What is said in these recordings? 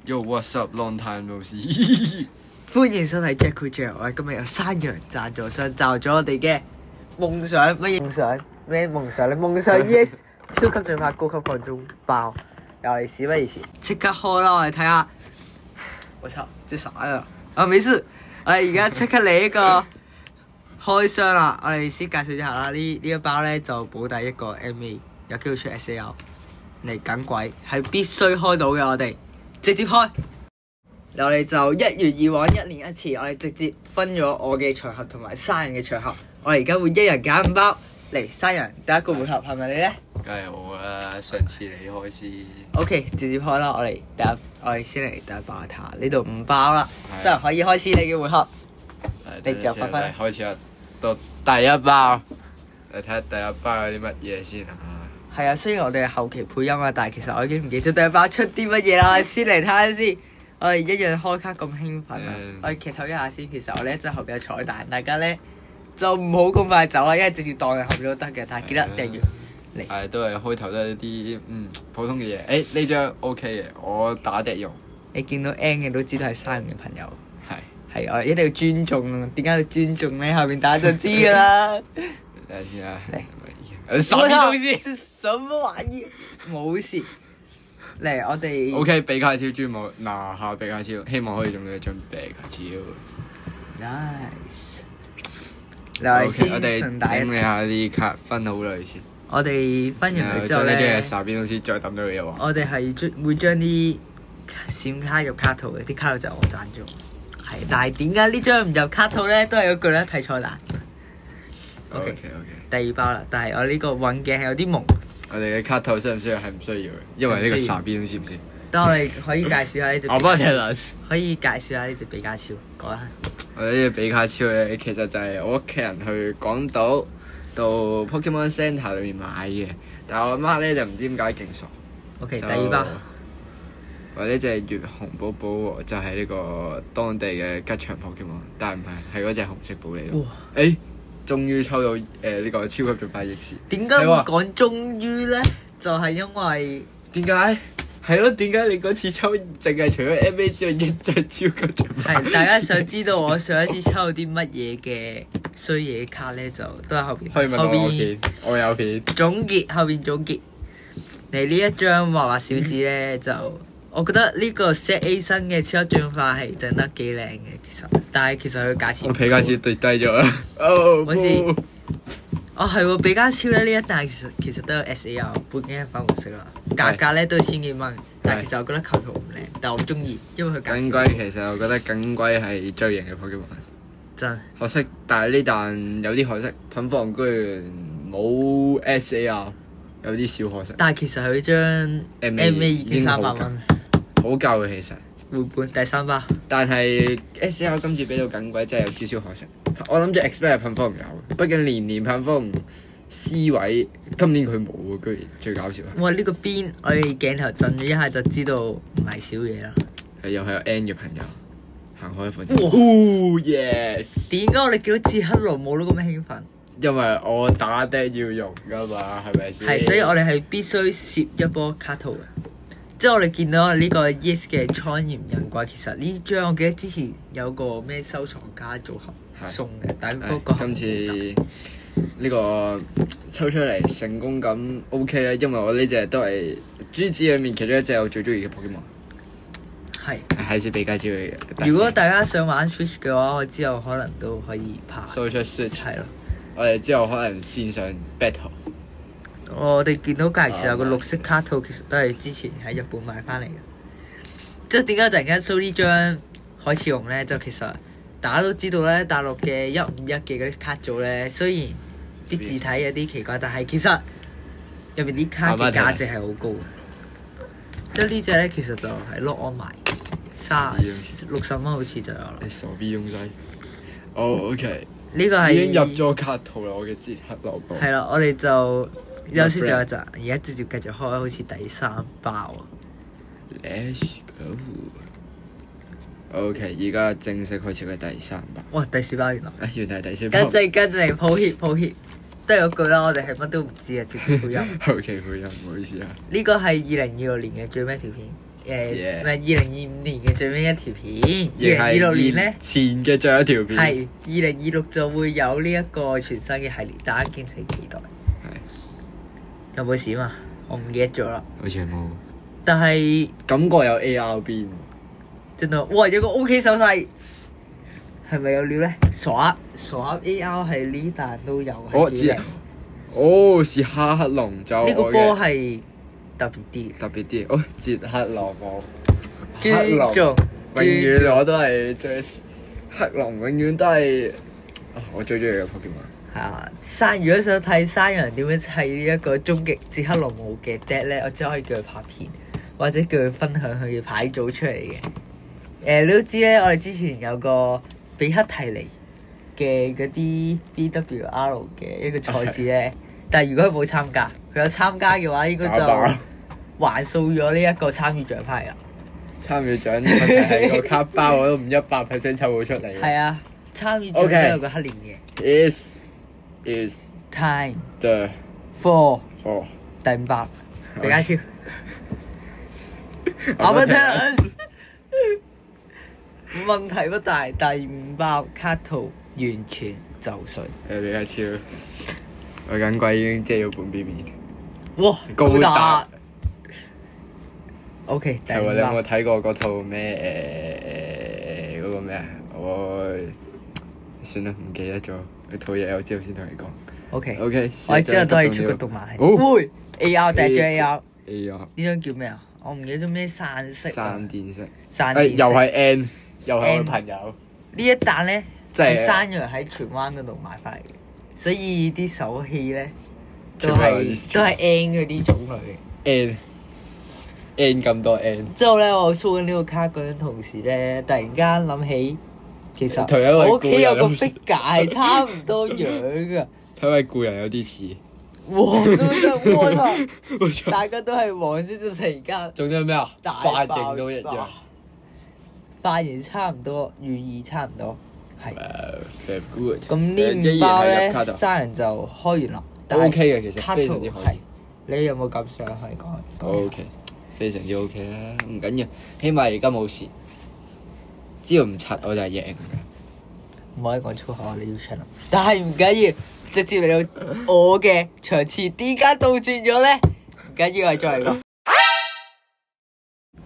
Yo what's up long time no see 歡迎收睇 Jack J， 我哋今日有山羊贊助商就咗我哋嘅夢想乜嘢夢想咩夢想咧？夢想 Yes 超級進化高級鋼中包，又係事不宜遲，即刻開啦！我哋睇下，我操，即傻啊！啊，沒事，我哋而家即刻嚟一個開箱啦！我哋先介紹一下啦，呢一包咧就保底一個 MA， 有機會出 SAL 嚟緊鬼，係必須開到嘅，我哋直接開。我哋就一如以往1年1次，我哋直接分咗我嘅場合同埋山羊嘅場合。我哋而家會一人揀5包嚟。山羊第一個回合係咪你咧？梗係我啦，上次你開先。OK， 直接開啦！我哋先嚟第一包睇下，呢度5包啦。山羊可以開始你嘅回合。你自由發揮。開始啦，到第一包。嚟睇下第一包有啲乜嘢先啊！係啊，雖然我哋係後期配音啊，但係其實我已經唔記得第一包出啲乜嘢啦。先嚟睇下先。我哋一樣開卡咁興奮啊！我哋劇透一下先，其實我哋一陣後邊有彩蛋，大家咧就唔好咁快走啊，因為直接當喺後邊都得嘅，但係記得訂閱嚟。係都係開頭都係一啲普通嘅嘢。呢張 OK 嘅，我打的用。你見到 N 嘅都知道係山羊嘅朋友。係我哋一定要尊重啊！點解要尊重咧？後邊打就知㗎啦。睇下先啦。嚟。什麼東西？什麼玩意？冇事。嚟，我哋 OK， 比卡超專門拿下比卡超，希望可以用到一張比卡超。Nice。嚟先，我哋整理下啲卡，分好類先。我哋分完佢之後咧，將呢啲嘢邊好似再抌咗佢嘅喎。我哋係會將啲閃卡入卡套嘅，啲卡套就係我贊助。係，但係點解呢張唔入卡套咧？都係嗰句咧，睇彩蛋。OK。第二包啦，但係我呢個運鏡係有啲蒙。我哋嘅卡套需唔需要？係唔需要嘅，因為呢個傻邊知唔知？但我哋可以介紹下呢隻。我幫你睇可以介紹下呢隻比卡超，講下。我哋呢隻比卡超咧，其實就係我屋企人去港島到 Pokemon Center 裏面買嘅，但係我媽咧就唔知點解勁傻。OK， 第二包。或者隻月紅寶寶就係呢個當地嘅吉祥 Pokemon，但係唔係，係嗰隻紅色寶嚟咯。誒！終於抽到呢個超級進化逆士。點解會講終於咧？就係因為點解？係咯，點解你嗰次抽淨係除咗 MA 之外一張超級進化？係大家想知道我上一次抽到啲乜嘢嘅衰嘢卡咧，就都喺後邊。可以問我片，我有片。總結後邊總結。嚟呢一張畫畫小子咧，就我覺得呢個 set A 身嘅超級進化係整得幾靚嘅，其實。但係其實佢價錢，我比卡超跌低咗啦。冇事。係喎，比卡超咧呢一帶其實都有 SAR， 背景係粉紅色啦，價格咧都係1000幾蚊。但係其實我覺得構圖唔靚，但係我中意，因為佢價錢。緊龜其實我覺得緊龜係最型嘅 Pokemon。真。可惜，但係呢彈有啲可惜，品房居然冇 SAR， 有啲小可惜。但係其實佢張 MA 已經300蚊，好夠嘅其實。回本第3包，但係 SAR 今次俾到緊鬼真係有少少可惜。我諗住 expect 噴風唔有，畢竟年噴風 C 位，今年佢冇喎，居然最搞笑係。哇！呢個邊我哋鏡頭震咗一下就知道唔係少嘢啦。係又係有 N 嘅朋友行開一款。Yes！ 點解我哋見到捷克羅姆都咁興奮？因為我打的要用㗎嘛，係咪先？係，所以我哋係必須攝一波卡套嘅。即係我哋見到呢個 Yes 嘅蒼炎人怪，其實呢張我記得之前有個咩收藏家組合送嘅，但係嗰個今次呢個抽出嚟成功感 OK 啦，因為我呢隻都係珠子裏面其中一隻我最中意嘅 Pokemon。係先比卡超嚟嘅。如果大家想玩 Switch 嘅話，我之後可能都可以拍。show 出 Switch 係咯，我哋之後可能線上 battle。我哋見到隔離其實有個綠色卡套，其實都係之前喺日本買翻嚟嘅。即係點解突然間 show 呢張海潮龍咧？就其實大家都知道咧，大陸嘅151嘅嗰啲卡組咧，雖然啲字體有啲奇怪，但係其實入邊啲卡嘅價值係好高嘅。即係呢隻咧，其實就係 lock on 埋60蚊好似就有啦。你傻逼東西。OK。呢個係已經入咗卡套啦，我嘅捷克羅姆。係啦，我哋就休息咗一陣，而家直接繼續開，好似第3包啊。Let's go。OK， 而家正式開始嘅第3包。哇！第4包原來。原來係第4包。跟住嚟，抱歉，都係嗰句啦，我哋係乜都唔知啊，直接配音。後期配音，唔好意思啊。呢個係2026年嘅最尾條片， 2025年嘅最尾一條片，2026年咧前嘅最後一條片。係2026就會有呢一個全新嘅系列，大家敬請期待。係有冇閃啊？我唔記得咗啦。好似冇。但係感覺有 AR 邊。真係，哇！有個 OK 手勢，係咪有料咧？傻鴨 AR 係呢彈都有。我知。哦，是黑龍就呢個波係特別啲。哦，捷克羅姆。黑龍永遠我都係最黑龍，永遠都係我最中意嘅 Pokemon。係啊，如果想睇山羊點樣砌呢一個終極捷克羅姆嘅 deck 咧，我只可以叫佢拍片，或者叫佢分享佢嘅牌組出嚟嘅。你都知咧，我哋之前有個比克提尼嘅嗰啲 BWR 嘅一個賽事咧，但係如果佢冇參加，佢有參加嘅話，應該就還數咗呢一個參與獎翻嚟啦。參與獎問題係個卡包我都唔100%抽到出嚟。係啊，參與獎都有個黑鏈嘅。Is time the for 第5包比卡超。Armatus 問題不大，第5包卡圖完全就緒。比卡超，我緊貴已經遮咗半邊面。哇！高達。OK， 第5包。你有冇睇過嗰套咩嗰個咩啊？我算啦，唔記得咗。嗰套嘢我之後先同你講。OK， 我之後都係出個動漫係。會 AR 第一張 AR。呢張叫咩啊？我唔記得咗咩散色。散電色。又係 N， 又係我朋友。呢一彈咧係山羊喺荃灣嗰度買翻嚟嘅，所以啲手氣咧都係 N 嗰啲種類。N 咁多 N。之後咧，我 show 緊呢個卡嗰陣同時咧，突然間諗起，其實我屋企有個 figure 係差唔多樣噶。睇位故人有啲似。黃都想窩大家都係黃先，就突然間。仲有咩啊？髮型都一樣。髮型差唔多，寓意差唔多，係。Very good。咁呢5包咧，山人就開完啦。O K 嘅，其實非常之可以。你有冇感想可以講？O K，非常之 O K 啦，唔緊要，起碼而家冇事。只要唔柒我就係贏嘅。唔可以講粗口啊！你要 channel，但係唔緊要，直接嚟到我嘅場次，點解倒轉咗咧？唔緊要，係再嚟個。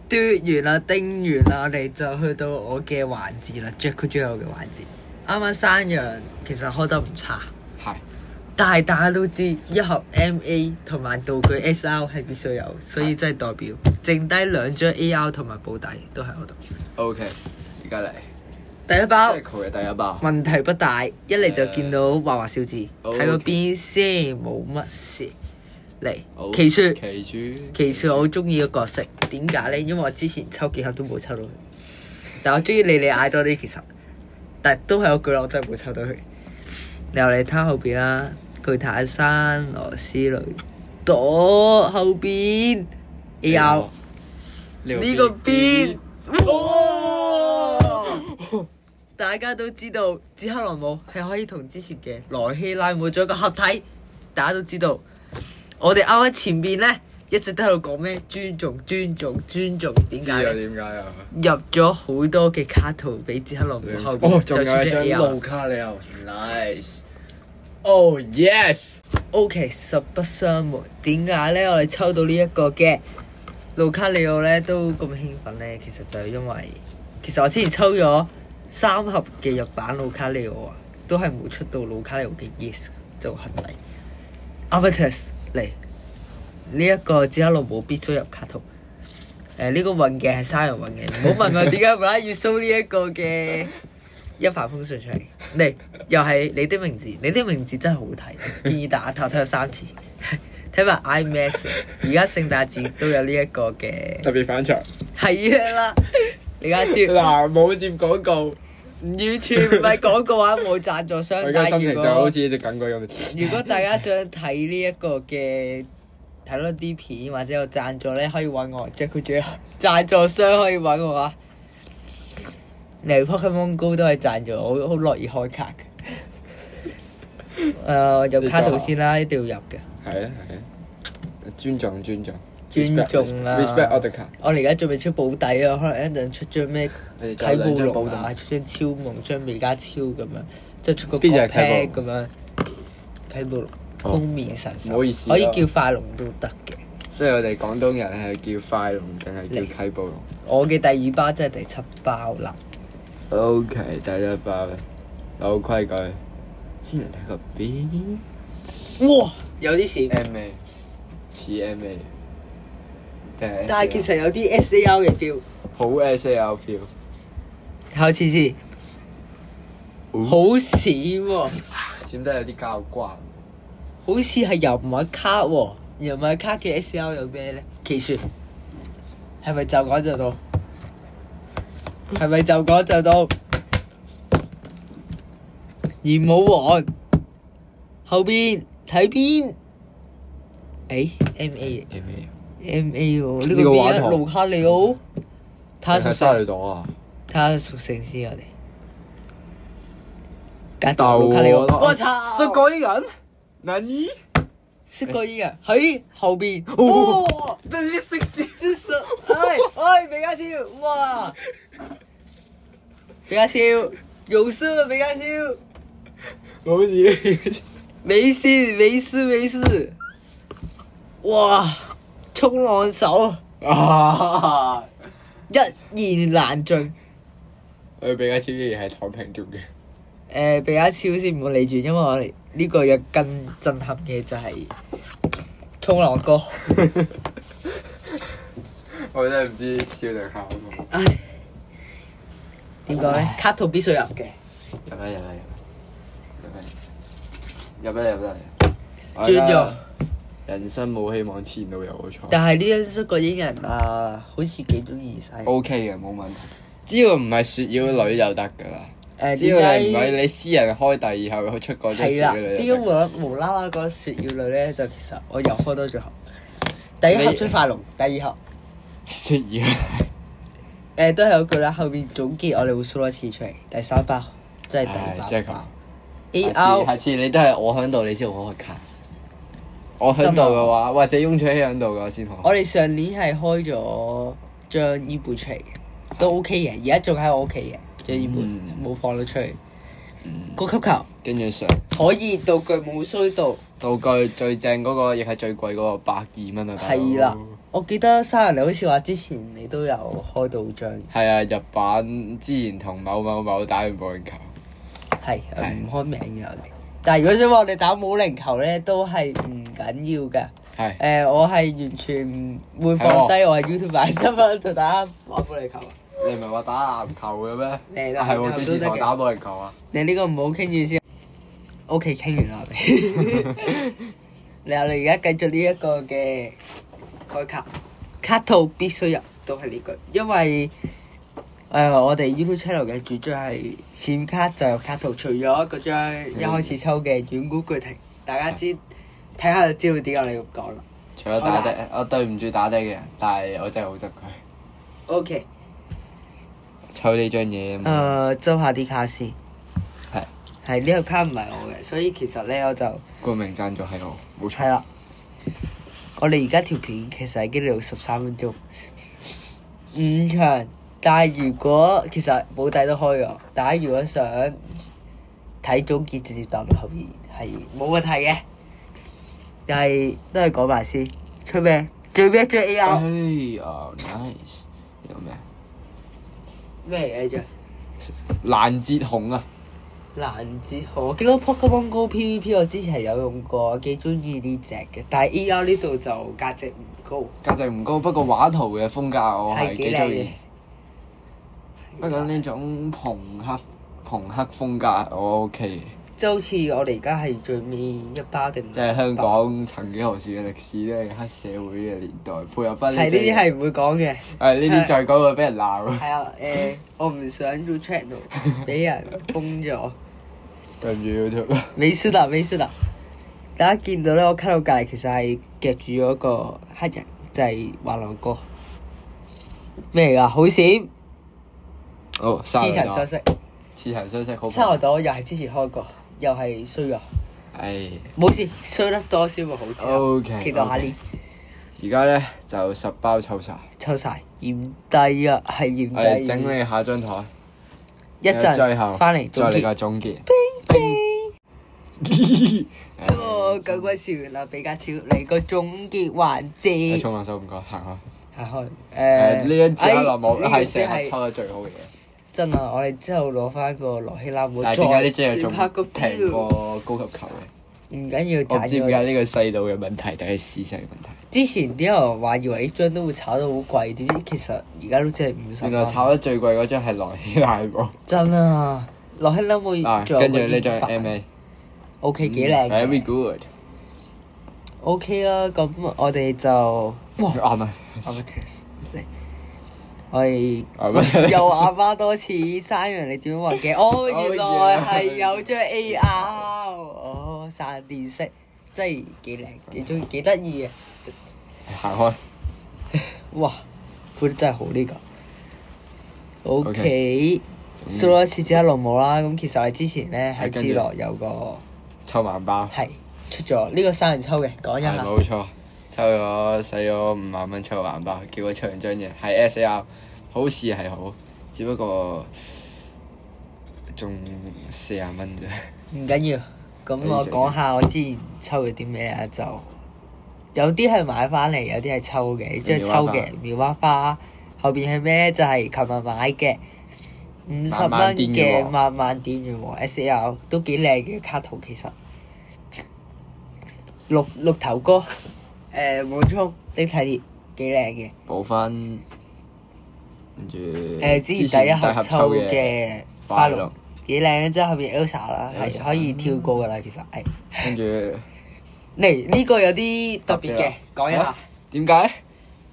嘟完啦，叮完啦，我哋就去到我嘅環節啦 ，Jacko 最後嘅環節。啱啱山羊其實開得唔差，係，但係大家都知一盒 MA 同埋道具 SR 係必須有，所以真係代表剩低2張 AR 同埋保底都喺我度。OK， 而家嚟。第一包，問題不大，一嚟就見到畫畫小字，睇個邊先，冇乜事。嚟，奇樹我好中意個角色，點解咧？因為我之前抽幾盒都冇抽到佢，但我中意莉莉嗌多啲其實，但係都係嗰句啦，我真係冇抽到佢。然後你睇後邊啦，巨塔山、羅斯雷朵後邊 AR 呢個邊，哇！大家都知道捷克羅姆係可以同之前嘅萊希拉姆做一個合體，大家都知道。我哋啱喺前邊咧，一直都喺度講咩尊重，點解咧？點解啊？入咗好多嘅卡圖俾捷克羅姆後邊，仲有一張路卡里奧 ，nice。Oh yes。OK， 實不相瞞，點解咧？我哋抽到呢一個嘅路卡里奧咧，都咁興奮咧？其實就係因為，其實我之前抽咗3盒嘅日版路卡里奧啊，都係冇出到路卡里奧嘅 yes 就核底。Armatus 嚟呢一個捷克羅姆必須入卡圖。呢個運嘅係山羊運嘅，唔好問我點解無啦啦要 show 呢一個嘅一帆風順出嚟。嚟又係你的名字，你的名字真係好睇，建議大家睇咗3次。睇埋 IMAX， 而家聖誕節都有呢一個嘅特別返場。係啦，李家超嗱冇接廣告。完全唔係廣告啊，冇贊助商。我而家心情就好似一隻緊鬼咁。如果大家想睇呢一個嘅睇多啲片或者有贊助咧，可以揾我 Jacko 最後贊助商可以揾我啊。嚟 Pokemon Go 都係贊助，我好樂意開卡嘅。入卡圖先啦，一定要入嘅。係啊，尊重。尊重啦。 respect other card。我哋而家仲未出保底啊，可能一陣出張咩你哋啟仲有兩張暴龍保底啊，出張超夢，張美加超咁樣，即係出個邊隻係 pack 啟咁樣。啟暴龍哦封面神獸，唔好意思啊可以叫快龍都得嘅。所以我哋廣東人係叫快龍定係叫啟暴龍我嘅第二包即係第7包啦。 ？OK，第一包老規矩，先嚟睇個 B 哇，有啲閃， MA 似 MA，但係其實有啲 SAR 嘅 feel。好 SAR feel。考次先，好閃喎，閃得有啲交關。好似係人物卡喎。人物卡嘅 SAR 有咩咧？奇説係咪就講就到？係咪就講就到？炎武王後邊睇邊？誒 MA MA 喎，呢個邊啊？盧卡利奧，睇下屬性，沙利朵啊！睇下屬性先我哋。格鬥盧卡利奧，我操！識嗰啲人？嗱咦？識過啲人喺後邊，哇！真係識先。真實，哎，比加超，哇！比加超，勇士啊，比加超，我好似沒事，哇！衝浪手，啊！一言難盡。我比較超依然係躺平中嘅。比加超先唔好理住，因為我哋呢個有更震撼嘅就係衝浪哥。我真係唔知笑定喊喎。唉，點講咧？卡套必須入嘅。入啦！轉咗。人生冇希望，前路有我闖。但係呢一出個英人啊，好似幾中意使。O K 嘅，冇問題。只要唔係雪妖女就得㗎啦。只要點解你唔係你私人開第二後，佢出過張雪係啦，妖女。點解無啦啦講雪妖女咧？就其實我又開多咗盒。第一盒追快龍，第二盒雪妖。都係嗰句啦。後邊總結我哋會 show 多次出嚟。第3包即係第8包。AR 下次你都係我喺度，你先好開卡。我喺度嘅話，或者雍取希喺度嘅話先好。我哋上年係開咗張呢本出嚟嘅，都 OK 嘅。而家仲喺我屋企嘅張呢本，冇放到出去。高級球，跟住上可以道具冇衰到。道具最正嗰個，亦係最貴嗰個120蚊啊！係啦，我記得生日你好似話之前你都有開到張。係啊，日版之前同某打完保齡球。係唔開名嘅我哋。但係如果想話我哋打保齡球咧，都係唔緊要㗎。係。我係完全唔會放低我係 YouTuber 身份同大家玩保齡球啊！你唔係話打籃球嘅咩？係係喎，幾時同我打保齡球啊？你呢個唔好傾住先。OK， 傾完啦我哋。你我哋而家繼續呢一個嘅開卡，卡套必須入，都係呢句，因為我哋 YouTube channel 嘅主張係閃卡就入卡套，除咗嗰張一開始抽嘅遠古巨庭，大家睇下就知道點解你咁講啦。除咗打的，我對唔住打的嘅人，但係我真係好憎佢。OK。抽呢張嘢。執下啲卡先。係。係呢個卡唔係我嘅，所以其實咧我就冠名贊助係我，冇錯。係啦。我哋而家條片其實已經嚟到13分鐘，5場。但係如果其實保底都開咗，大家如果想睇總結直接搭落後面係冇問題嘅。但係都係講埋先，出咩？最尾一張 AR。哎呀 ，nice！ 有咩？咩嘢啫？攔截紅啊！攔截紅，我記得 Pokemon Go PVP 我之前係有用過，幾中意呢隻嘅。但係 AR 呢度就價值唔高。價值唔高，不過畫圖嘅風格我係幾中意。不過呢種朋克風格我 OK。即係好似我哋而家係最尾一包定？即係香港曾幾何時嘅歷史咧，黑社會嘅年代，配合翻呢係呢啲係唔會講嘅。係呢啲再講會俾人鬧。係啊，我唔想做 channel 俾人封咗。對唔住 YouTube。沒事啦。大家見到咧，我卡到隔離其實係夾住咗個黑人，就係滑浪哥。咩嚟㗎？好閃！哦，似曾相識。似曾相識好。沙羅朵又係之前開過，又係衰咗。係。冇事，衰得多先會好啲。OK。期待下年。而家咧就10包抽晒，嫌低啊，係嫌我哋低。整理下張台，一最後陣翻嚟再嚟個總結。咁鬼笑完啦，比較少嚟個總結環節。沖下手唔該，行開。行開。呢一支落帽呢係成盒抽得最好嘅嘢。真啊！我哋之後攞翻個羅希拉帽，但係點解呢支嘢仲拍個平過高級球嘅？唔緊要，我唔知點解呢個世道嘅問題定係市場嘅問題。之前啲人話以為呢張都會炒到好貴，點知其實而家都只係50蚊。原來炒得最貴嗰張係羅希拉帽。真啊！羅希拉帽仲有跟住呢張 MA。OK 幾靚。Very good。OK 啦，咁我哋就哇啱啊！我哋又啞巴多次，山羊你點樣畫嘅？哦，原來係有張 AR，哦，散電式，真係幾靚，幾中意，幾得意嘅。行開。哇，配得真係好呢個。OK，掃多一次即刻落帽啦。咁其實我哋之前咧喺知樂有個抽萬包。係出咗呢個生人抽嘅，講一下。冇錯。抽咗使咗5萬蚊抽萬包，結果出兩張嘢係 SAR， 好似係好，只不過仲40蚊啫。唔緊要，咁我講下我之前抽咗啲咩啊？就有啲係買翻嚟，有啲係抽嘅。即係抽嘅妙蛙花，後邊係咩咧？就係琴日買嘅50蚊嘅慢慢點完喎 SAR 都幾靚嘅卡圖其實。綠頭哥。冇衝的體列幾靚嘅，補分，跟住之前第一盒抽嘅花龍幾靚，即係後邊 Elsa 啦，係可以跳過噶啦，其實係。跟住嚟呢個有啲特別嘅，講一下。點解？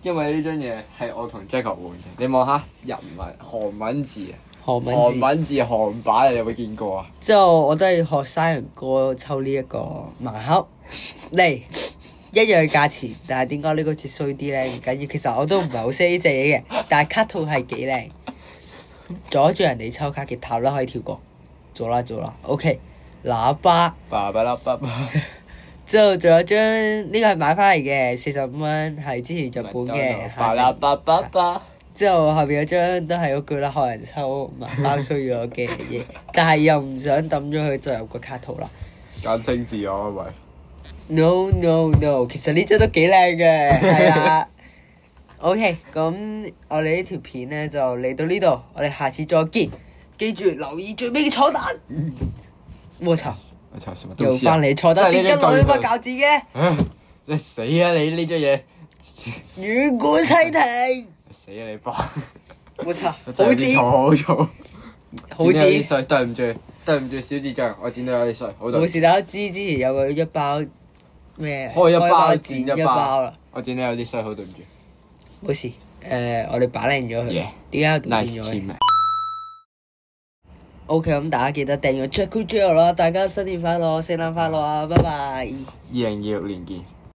因為呢張嘢係我同 Jacob 換嘅，你望下人物韓文字啊，韓文字韓版你有冇見過啊？之後我都係學生人哥抽呢一個盲盒嚟。一樣價錢，但係點解呢個字衰啲咧？唔緊要，其實我都唔係好識呢隻嘢嘅，但係卡套係幾靚，阻住人哋抽卡嘅塔啦，可以跳過，做啦，OK， 喇叭，之後仲有張呢個係買翻嚟嘅45蚊，係之前日本嘅，之後後邊有張都係嗰句啦，學人抽盲包衰咗嘅嘢，但係又唔想抌咗佢，就入個卡套啦。簡稱字我係咪？ No， 其實呢張都幾靚嘅，係啦。OK，咁我哋呢條片咧就嚟到呢度，我哋下次再見。記住留意最尾嘅彩蛋。我操！又翻嚟彩蛋，點解攞呢把餃子嘅？你死啊！你呢張嘢遠古淒庭。死啊！你幫！我操！好嘈！好字。碎，對唔住小智障，我剪到有啲碎，好對。冇事，大家知之前有個一包咩？開一包剪一包啦。我剪到有啲碎，好對唔住。冇事，我哋擺靚咗佢。點解要剪咗佢？OK， 咁大家記得訂閱 Jack Cool Gel 啦！大家新年快樂，聖誕快樂啊！拜拜。2026年見。